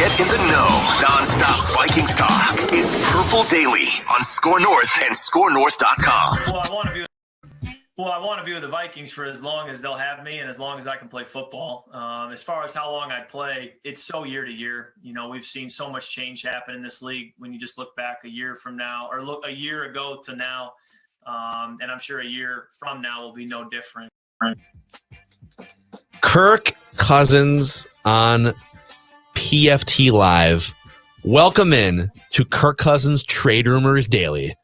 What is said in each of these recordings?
Get in the know. Non-stop Vikings talk. It's Purple Daily on Score North and ScoreNorth.com. Well, I want to be with the Vikings for as long as they'll have me and as long as I can play football. As far as how long I play, it's so year to year. You know, we've seen so much change happen in this league when you just look back a year from now or look a year ago to now. And I'm sure a year from now will be no different. Kirk Cousins on PFT Live. Welcome in to Kirk Cousins Trade Rumors Daily.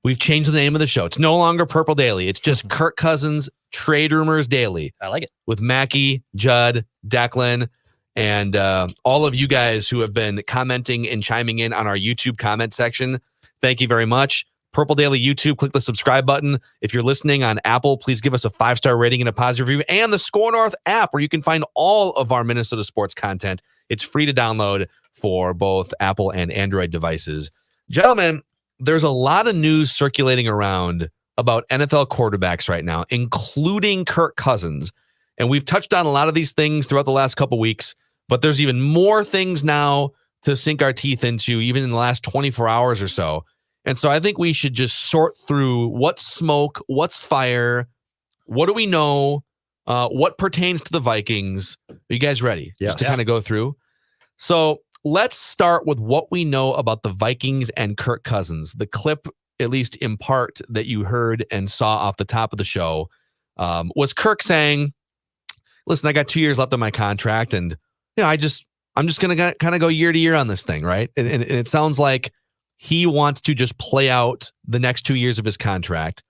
We've changed the name of the show. It's no longer Purple Daily. It's just Kirk Cousins Trade Rumors Daily. I like it. With Mackey, Judd, Declan, and all of you guys who have been commenting and chiming in on our YouTube comment section. Thank you very much. Purple Daily YouTube, click the subscribe button. If you're listening on Apple, please give us a 5-star rating and a positive review. And the Score North app, where you can find all of our Minnesota sports content. It's free to download for both Apple and Android devices. Gentlemen, there's a lot of news circulating around about NFL quarterbacks right now, including Kirk Cousins. And we've touched on a lot of these things throughout the last couple weeks, but there's even more things now to sink our teeth into, even in the last 24 hours or so. And so I think we should just sort through what's smoke, what's fire, what do we know, what pertains to the Vikings. Are you guys ready? Yes. Just to kind of go through. So let's start with what we know about the Vikings and Kirk Cousins. The clip, at least in part, that you heard and saw off the top of the show was Kirk saying, listen, I got 2 years left on my contract, and I'm just going to kind of go year to year on this thing, right? And it sounds like he wants to just play out the next 2 years of his contract,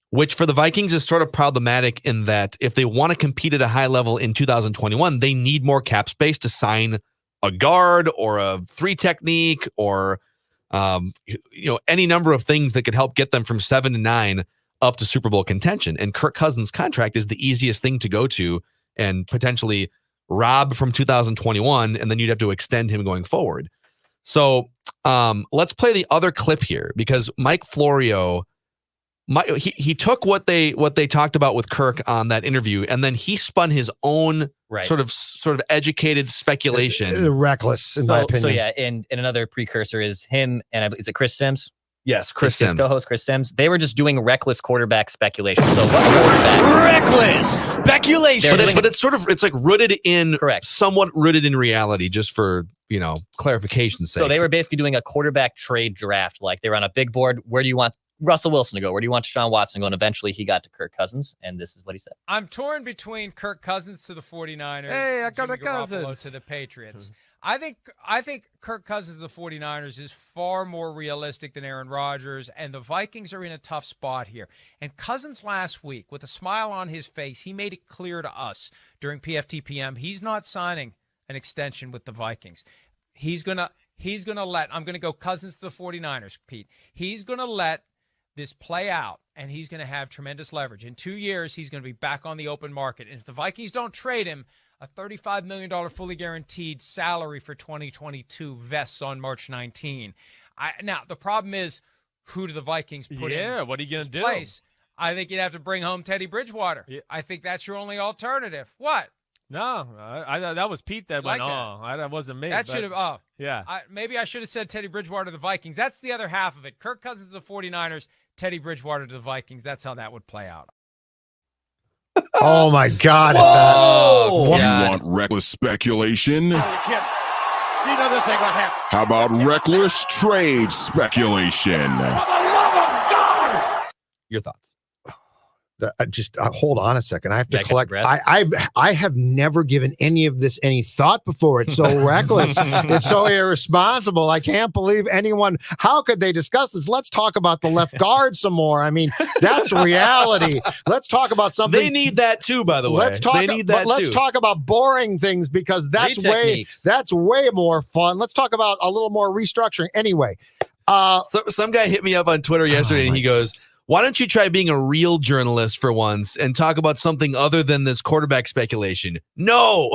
which for the Vikings is sort of problematic in that if they want to compete at a high level in 2021, they need more cap space to sign a guard or a 3 technique or any number of things that could help get them from 7 to 9 up to Super Bowl contention. And Kirk Cousins' contract is the easiest thing to go to and potentially rob from 2021, and then you'd have to extend him going forward. So let's play the other clip here, because Mike Florio, he took what they talked about with Kirk on that interview, and then he spun his own sort of educated speculation. Reckless, in my opinion. So yeah, and another precursor is him, and is it Chris Sims? Yes, Chris Sims. Co-host Chris Sims. They were just doing reckless quarterback speculation. So what quarterback? Reckless speculation. But it's like rooted in, correct, somewhat rooted in reality, just for clarification's sake. So they were basically doing a quarterback trade draft. Like they were on a big board. Where do you want Russell Wilson to go? Where do you want Deshaun Watson to go? And eventually he got to Kirk Cousins, and this is what he said. I'm torn between Kirk Cousins to the 49ers. Hey, I got Jimmy the Cousins. Garoppolo to the Patriots. I think Kirk Cousins to the 49ers is far more realistic than Aaron Rodgers, and the Vikings are in a tough spot here. And Cousins last week, with a smile on his face, he made it clear to us during PFTPM he's not signing an extension with the Vikings. He's gonna let, I'm gonna go Cousins to the 49ers, Pete. He's gonna let this play out, and he's going to have tremendous leverage. In 2 years, he's going to be back on the open market. And if the Vikings don't trade him, a $35 million fully guaranteed salary for 2022 vests on March 19. Now, the problem is, who do the Vikings put in? Yeah, what are you going to do? Place? I think you'd have to bring home Teddy Bridgewater. Yeah. I think that's your only alternative. What? No, that was Pete that went, that wasn't me. That should have, yeah. Maybe I should have said Teddy Bridgewater to the Vikings. That's the other half of it. Kirk Cousins to the 49ers, Teddy Bridgewater to the Vikings. That's how that would play out. Oh, my God. You want reckless speculation? You know this ain't going to happen. How about reckless trade speculation? For the love of God! Your thoughts? Just hold on a second. I have to collect. I have never given any of this any thought before. It's so reckless. It's so irresponsible. I can't believe anyone. How could they discuss this? Let's talk about the left guard some more. I mean, that's reality. Let's talk about something. They need that too, by the way. Let's talk about boring things, because that's way more fun. Let's talk about a little more restructuring. Anyway, so some guy hit me up on Twitter yesterday, and he goes, why don't you try being a real journalist for once and talk about something other than this quarterback speculation? No,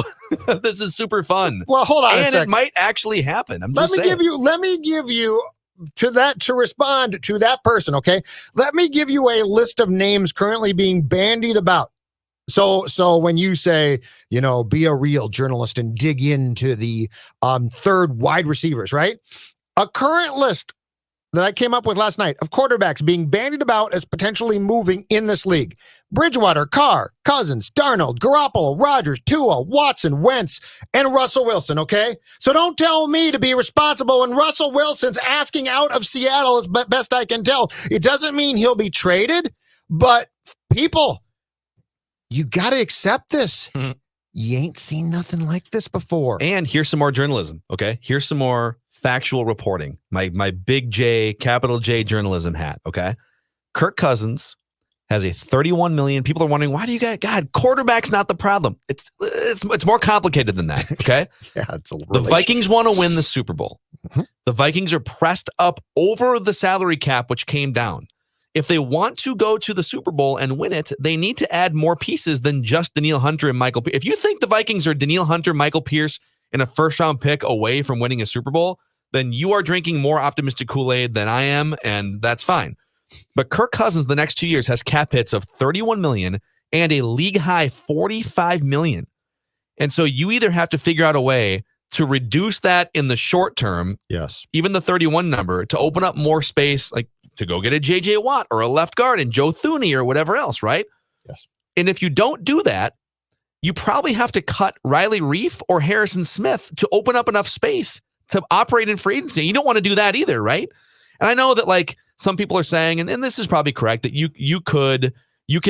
this is super fun. Well, hold on a second. And it might actually happen. Let me give you to respond to that person. Okay. Let me give you a list of names currently being bandied about. So when you say, be a real journalist and dig into the third wide receivers, right? A current list that I came up with last night of quarterbacks being bandied about as potentially moving in this league. Bridgewater, Carr, Cousins, Darnold, Garoppolo, Rodgers, Tua, Watson, Wentz, and Russell Wilson, okay? So don't tell me to be responsible when Russell Wilson's asking out of Seattle as best I can tell. It doesn't mean he'll be traded, but people, you got to accept this. You ain't seen nothing like this before. And here's some more journalism, okay? Here's some more factual reporting. My big J, capital J journalism hat, okay? Kirk Cousins has a $31 million. People are wondering, why do you got, God, quarterback's not the problem. It's more complicated than that, okay? Yeah, it's the Vikings want to win the Super Bowl. Mm-hmm. The Vikings are pressed up over the salary cap, which came down. If they want to go to the Super Bowl and win it, they need to add more pieces than just Danielle Hunter and Michael Pierce. If you think the Vikings are Danielle Hunter, Michael Pierce, and a first-round pick away from winning a Super Bowl, then you are drinking more optimistic Kool-Aid than I am, and that's fine. But Kirk Cousins the next 2 years has cap hits of $31 million and a league-high $45 million. And so you either have to figure out a way to reduce that in the short term, yes, even the 31 number, to open up more space, like to go get a J.J. Watt or a left guard and Joe Thuney or whatever else, right? Yes. And if you don't do that, you probably have to cut Riley Reif or Harrison Smith to open up enough space to operate in free agency. You don't want to do that either, right? And I know that like some people are saying, and this is probably correct, that you could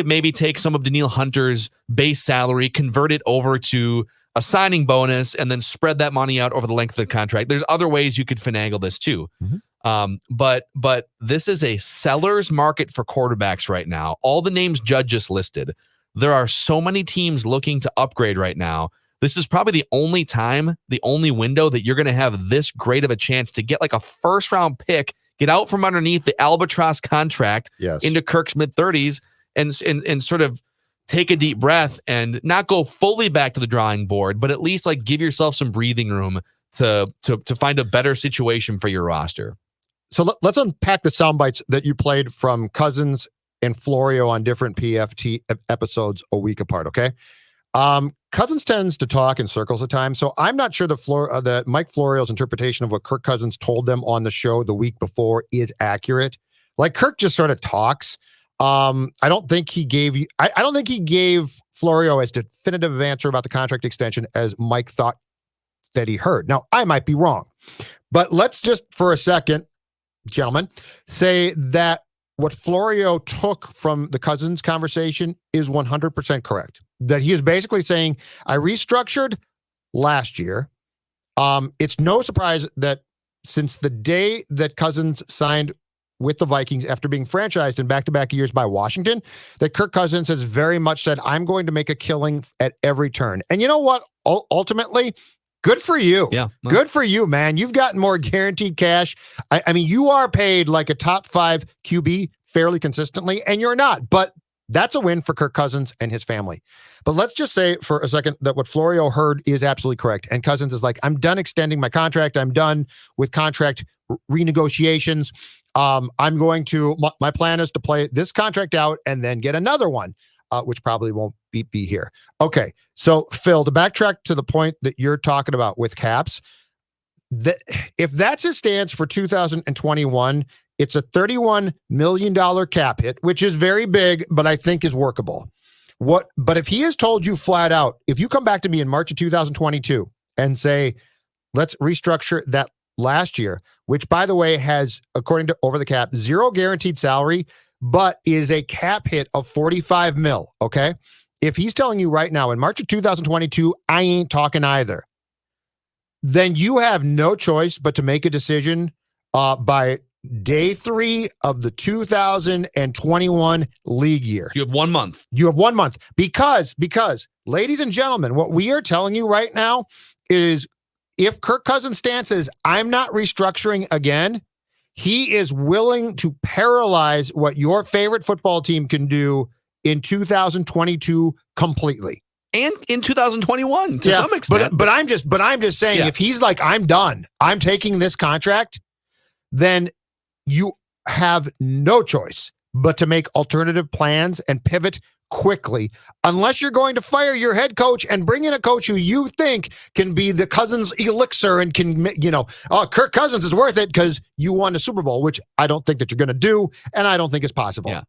maybe take some of Danielle Hunter's base salary, convert it over to a signing bonus, and then spread that money out over the length of the contract. There's other ways you could finagle this too. Mm-hmm. But this is a seller's market for quarterbacks right now. All the names Judd just listed, there are so many teams looking to upgrade right now. This is probably the only window that you're going to have this great of a chance to get like a first round pick, get out from underneath the albatross contract into Kirk's mid-30s and sort of take a deep breath and not go fully back to the drawing board, but at least like give yourself some breathing room to find a better situation for your roster. So let's unpack the sound bites that you played from Cousins and Florio on different PFT episodes a week apart, okay? Cousins tends to talk in circles at times, so I'm not sure that Mike Florio's interpretation of what Kirk Cousins told them on the show the week before is accurate. Like Kirk just sort of talks. I don't think he gave Florio as definitive of answer about the contract extension as Mike thought that he heard. Now, I might be wrong, but let's just for a second, gentlemen, say that what Florio took from the Cousins conversation is 100% correct. That he is basically saying, I restructured last year. It's no surprise that since the day that Cousins signed with the Vikings after being franchised in back-to-back years by Washington, that Kirk Cousins has very much said, I'm going to make a killing at every turn. And you know what? Ultimately, good for you. Yeah. Good for you, man. You've gotten more guaranteed cash. I mean, you are paid like a top 5 QB fairly consistently, and you're not. But that's a win for Kirk Cousins and his family. But let's just say for a second that what Florio heard is absolutely correct. And Cousins is like, I'm done extending my contract. I'm done with contract renegotiations. My plan is to play this contract out and then get another one, which probably won't be here. Okay. So Phil, to backtrack to the point that you're talking about with caps, if that's his stance for 2021, it's a $31 million cap hit, which is very big, but I think is workable. But if he has told you flat out, if you come back to me in March of 2022 and say, let's restructure that last year, which by the way has, according to Over the Cap, 0 guaranteed salary, but is a cap hit of 45 mil. Okay. If he's telling you right now in March of 2022, I ain't talking either, then you have no choice but to make a decision by day 3 of the 2021 league year. You have 1 month. You have 1 month because ladies and gentlemen, what we are telling you right now is if Kirk Cousins' stance is, I'm not restructuring again, he is willing to paralyze what your favorite football team can do in 2022 completely. And in 2021 to some extent. But I'm just saying, if he's like, I'm done, I'm taking this contract, then you have no choice but to make alternative plans and pivot quickly unless you're going to fire your head coach and bring in a coach who you think can be the Cousins elixir and can, Kirk Cousins is worth it because you won a Super Bowl, which I don't think that you're going to do, and I don't think is possible. Yeah.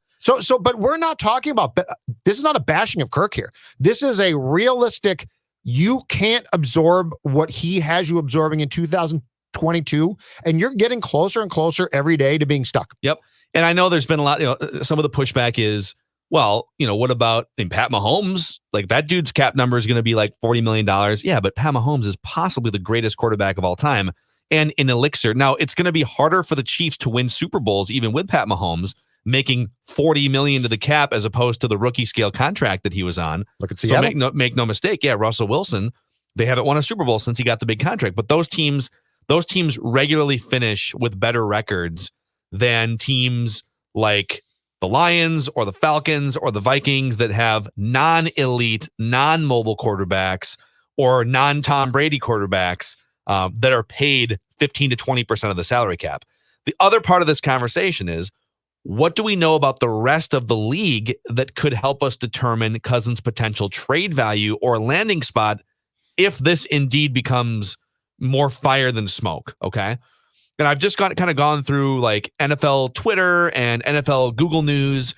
But we're not talking about, this is not a bashing of Kirk here. This is a realistic, you can't absorb what he has you absorbing in 2022, and you're getting closer and closer every day to being stuck. Yep. And I know there's been a lot, some of the pushback is, well, what about Pat Mahomes? Like, that dude's cap number is going to be like $40 million. Yeah, but Pat Mahomes is possibly the greatest quarterback of all time and an elixir. Now, it's going to be harder for the Chiefs to win Super Bowls, even with Pat Mahomes making $40 million to the cap as opposed to the rookie scale contract that he was on. Look at Seattle. So make no mistake. Yeah, Russell Wilson, they haven't won a Super Bowl since he got the big contract. But those teams regularly finish with better records than teams like the Lions or the Falcons or the Vikings that have non-elite, non-mobile quarterbacks or non-Tom Brady quarterbacks that are paid 15 to 20% of the salary cap. The other part of this conversation is, what do we know about the rest of the league that could help us determine Cousins' potential trade value or landing spot if this indeed becomes more fire than smoke? Okay. And I've just kind of gone through like NFL Twitter and NFL Google News.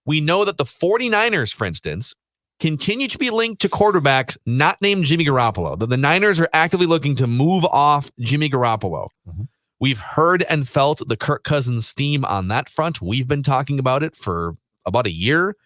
We know that the 49ers, for instance, continue to be linked to quarterbacks not named Jimmy Garoppolo. The Niners are actively looking to move off Jimmy Garoppolo. Mm-hmm. We've heard and felt the Kirk Cousins steam on that front. We've been talking about it for about a year.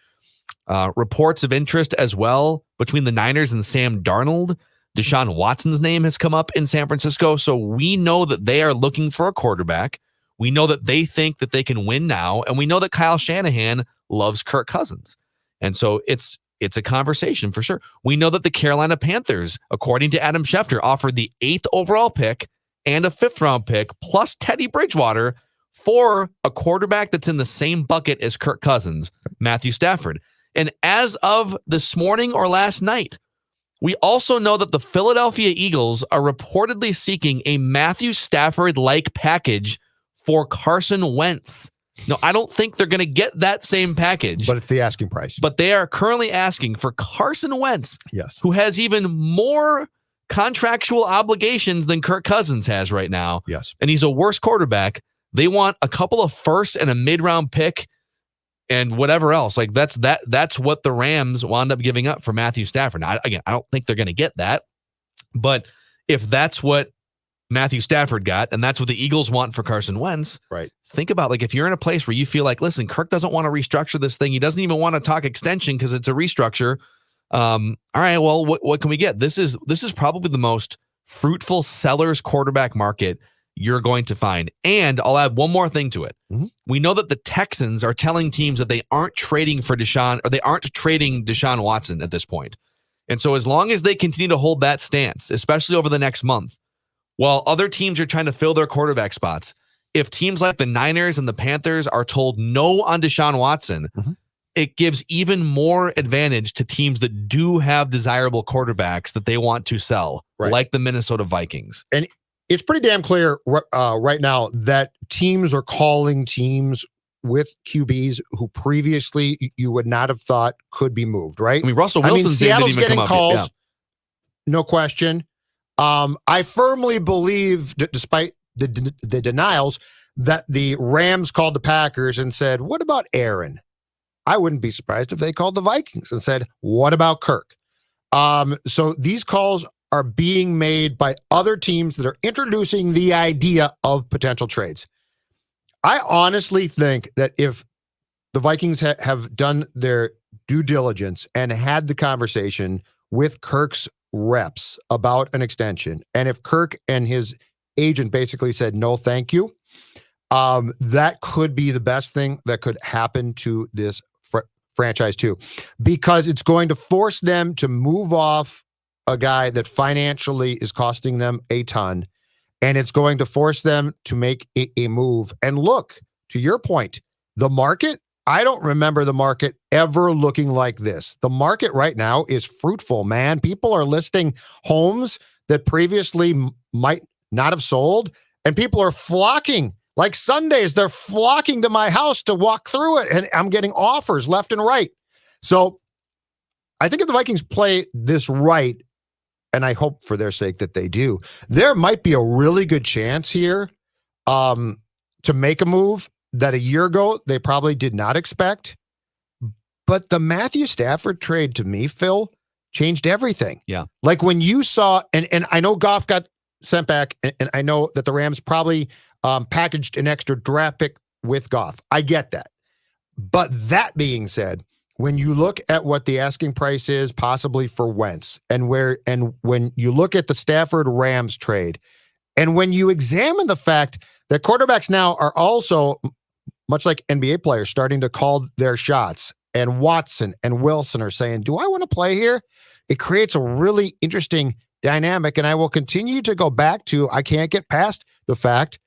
Reports of interest as well between the Niners and Sam Darnold. Deshaun Watson's name has come up in San Francisco. So we know that they are looking for a quarterback. We know that they think that they can win now. And we know that Kyle Shanahan loves Kirk Cousins. And so it's a conversation for sure. We know that the Carolina Panthers, according to Adam Schefter, offered the 8th overall pick and a 5th round pick plus Teddy Bridgewater for a quarterback that's in the same bucket as Kirk Cousins, Matthew Stafford. And as of this morning or last night, we also know that the Philadelphia Eagles are reportedly seeking a Matthew Stafford-like package for Carson Wentz. No, I don't think they're going to get that same package. But it's the asking price. But they are currently asking for Carson Wentz, yes, who has even more contractual obligations than Kirk Cousins has right now. Yes. And he's a worse quarterback. They want a couple of first and a mid-round pick and whatever else. Like that's what the Rams wound up giving up for Matthew Stafford. Now, again, I don't think they're going to get that. But if that's what Matthew Stafford got and that's what the Eagles want for Carson Wentz, right? Think about, like, if you're in a place where you feel like, listen, Kirk doesn't want to restructure this thing. He doesn't even want to talk extension because it's a restructure. All right, well, what can we get? This is probably the most fruitful sellers quarterback market you're going to find. And I'll add one more thing to it. Mm-hmm. We know that the Texans are telling teams that they aren't trading for Deshaun, or they aren't trading Deshaun Watson at this point. And so as long as they continue to hold that stance, especially over the next month, while other teams are trying to fill their quarterback spots, if teams like the Niners and the Panthers are told no on Deshaun Watson, mm-hmm. it gives even more advantage to teams that do have desirable quarterbacks that they want to sell, right, like the Minnesota Vikings. And it's pretty damn clear right now that teams are calling teams with QBs who previously you would not have thought could be moved, right? I mean, Russell Wilson's Seattle's didn't even getting come calls, up yet. Yeah. No question. I firmly believe that despite the denials, that the Rams called the Packers and said, what about Aaron? I wouldn't be surprised if they called the Vikings and said, what about Kirk? So these calls are being made by other teams that are introducing the idea of potential trades. I honestly think that if the Vikings have done their due diligence and had the conversation with Kirk's reps about an extension, and if Kirk and his agent basically said, no, thank you, that could be the best thing that could happen to this franchise too, because it's going to force them to move off a guy that financially is costing them a ton, and it's going to force them to make a move. And look, to your point, the market, I don't remember the market ever looking like this. The market right now is fruitful, man. People are listing homes that previously might not have sold, and people are flocking. Like Sundays, they're flocking to my house to walk through it, and I'm getting offers left and right. So I think if the Vikings play this right, and I hope for their sake that they do, there might be a really good chance here to make a move that a year ago they probably did not expect. But the Matthew Stafford trade to me, Phil, changed everything. Yeah. Like when you saw, and I know Goff got sent back, and I know that the Rams probably packaged an extra draft pick with Goff. I get that. But that being said, when you look at what the asking price is possibly for Wentz, and when you look at the Stafford Rams trade, and when you examine the fact that quarterbacks now are also, much like NBA players, starting to call their shots, and Watson and Wilson are saying, do I want to play here? It creates a really interesting dynamic. And I will continue to go back to, I can't get past the fact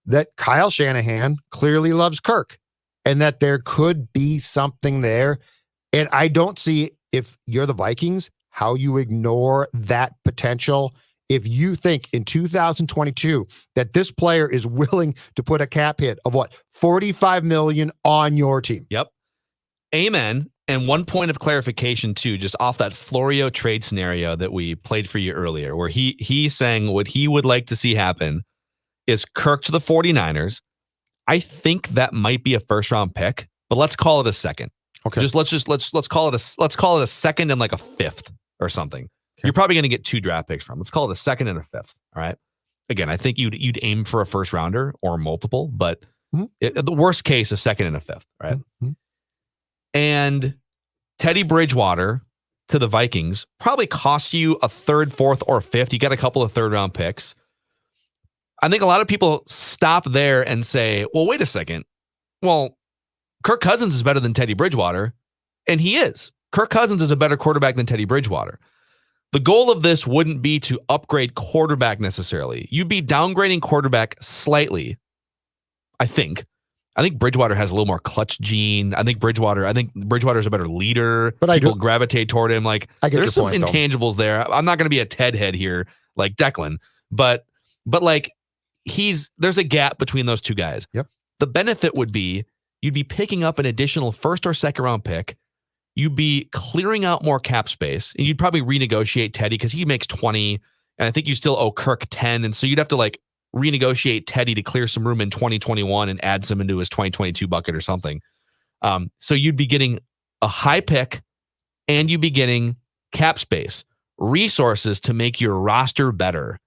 that Kyle Shanahan clearly loves Kirk and that there could be something there. And I don't see, if you're the Vikings, how you ignore that potential. If you think in 2022 that this player is willing to put a cap hit of what, $45 million on your team. Yep. Amen. And one point of clarification too, just off that Florio trade scenario that we played for you earlier, where he's saying what he would like to see happen is Kirk to the 49ers. I think that might be a first round pick, but let's call it a second. Okay. Let's call it a second and like a fifth or something. Okay. You're probably going to get 2 draft picks from. Let's call it a second and a fifth. All right. Again, I think you'd aim for a first rounder or multiple, but the worst case, a second and a fifth. Right. Mm-hmm. And Teddy Bridgewater to the Vikings probably costs you a third, fourth, or fifth. You got a couple of third round picks. I think a lot of people stop there and say, well, wait a second. Well, Kirk Cousins is better than Teddy Bridgewater. And he is. Kirk Cousins is a better quarterback than Teddy Bridgewater. The goal of this wouldn't be to upgrade quarterback necessarily. You'd be downgrading quarterback slightly, I think. I think Bridgewater has a little more clutch gene. I think Bridgewater's a better leader. But people gravitate toward him. Like, there's some intangibles there. I'm not going to be a Ted head here like Declan, but like there's a gap between those two guys. Yep. The benefit would be you'd be picking up an additional first or second round pick. You'd be clearing out more cap space, and you'd probably renegotiate Teddy because he makes 20, and I think you still owe Kirk 10, and so you'd have to like renegotiate Teddy to clear some room in 2021 and add some into his 2022 bucket or something. So you'd be getting a high pick, and you'd be getting cap space, resources to make your roster better,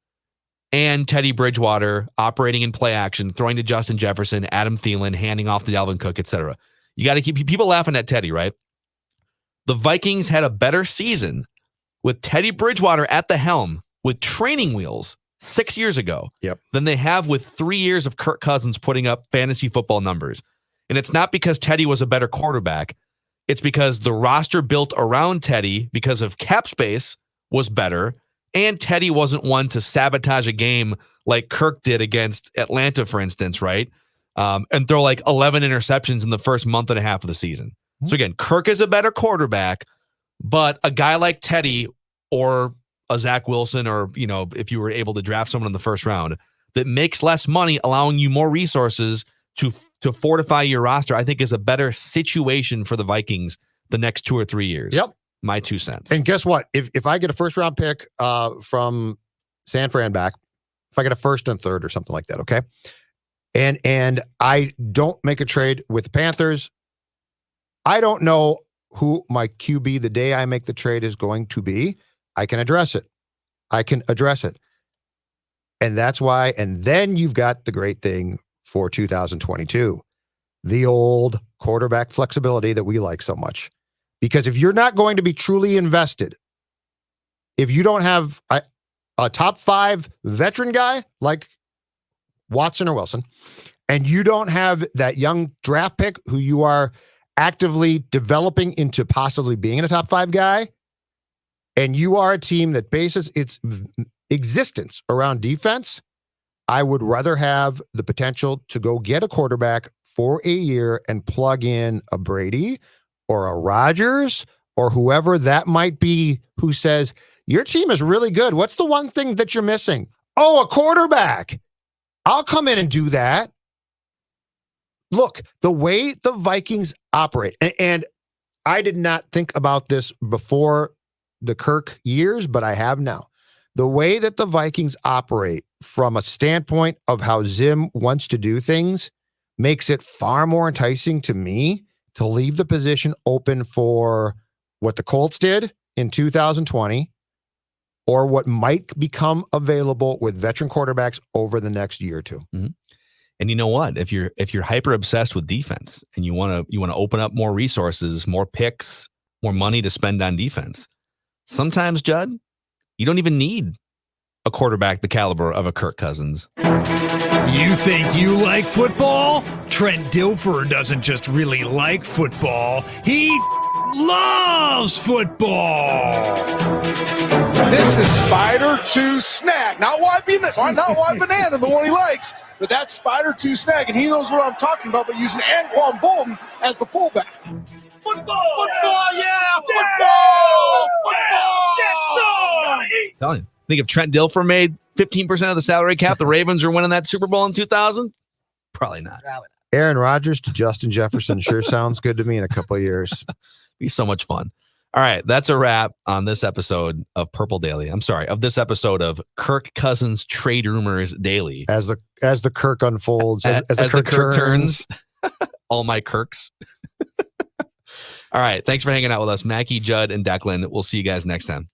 and Teddy Bridgewater operating in play action, throwing to Justin Jefferson, Adam Thielen, handing off to Dalvin Cook, etc. You got to keep people laughing at Teddy, right? The Vikings had a better season with Teddy Bridgewater at the helm with training wheels 6 years ago than they have with 3 years of Kirk Cousins putting up fantasy football numbers. And it's not because Teddy was a better quarterback. It's because the roster built around Teddy because of cap space was better. And Teddy wasn't one to sabotage a game like Kirk did against Atlanta, for instance, right? And throw like 11 interceptions in the first month and a half of the season. So again, Kirk is a better quarterback, but a guy like Teddy or a Zach Wilson, or, you know, if you were able to draft someone in the first round that makes less money, allowing you more resources to fortify your roster, I think is a better situation for the Vikings the next 2 or 3 years. Yep. My 2 cents. And guess what? If I get a first round pick from San Fran back, if I get a first and third or something like that, okay? And I don't make a trade with the Panthers, I don't know who my QB the day I make the trade is going to be. I can address it. And that's why. And then you've got the great thing for 2022, the old quarterback flexibility that we like so much. Because if you're not going to be truly invested, if you don't have a top 5 veteran guy like Watson or Wilson, and you don't have that young draft pick who you are actively developing into possibly being a top 5 guy, and you are a team that bases its existence around defense, I would rather have the potential to go get a quarterback for a year and plug in a Brady or a Rodgers or whoever that might be who says, your team is really good. What's the one thing that you're missing? Oh, a quarterback. I'll come in and do that. Look, the way the Vikings operate, and I did not think about this before the Kirk years, but I have now. The way that the Vikings operate from a standpoint of how Zim wants to do things makes it far more enticing to me to leave the position open for what the Colts did in 2020 or what might become available with veteran quarterbacks over the next year or two. Mm-hmm. And you know what? If you're hyper obsessed with defense and you want to open up more resources, more picks, more money to spend on defense, sometimes, Judd, you don't even need a quarterback the caliber of a Kirk Cousins. You think you like football? Trent Dilfer doesn't just really like football. He loves football. This is Spider 2 Snag. Not White Banana, the one he likes, but that's Spider 2 Snag, and he knows what I'm talking about, but using Anquan Bolden as the fullback. Football! Yeah! Football! Telling you. Think if Trent Dilfer made 15% of the salary cap, the Ravens are winning that Super Bowl in 2000? Probably not. Aaron Rodgers to Justin Jefferson sure sounds good to me in a couple of years. Be so much fun. All right, that's a wrap on this episode of Purple Daily. I'm sorry, of this episode of Kirk Cousins Trade Rumors Daily. As the Kirk unfolds, as the Kirk turns. All my Kirks. All right, thanks for hanging out with us, Mackey, Judd, and Declan. We'll see you guys next time.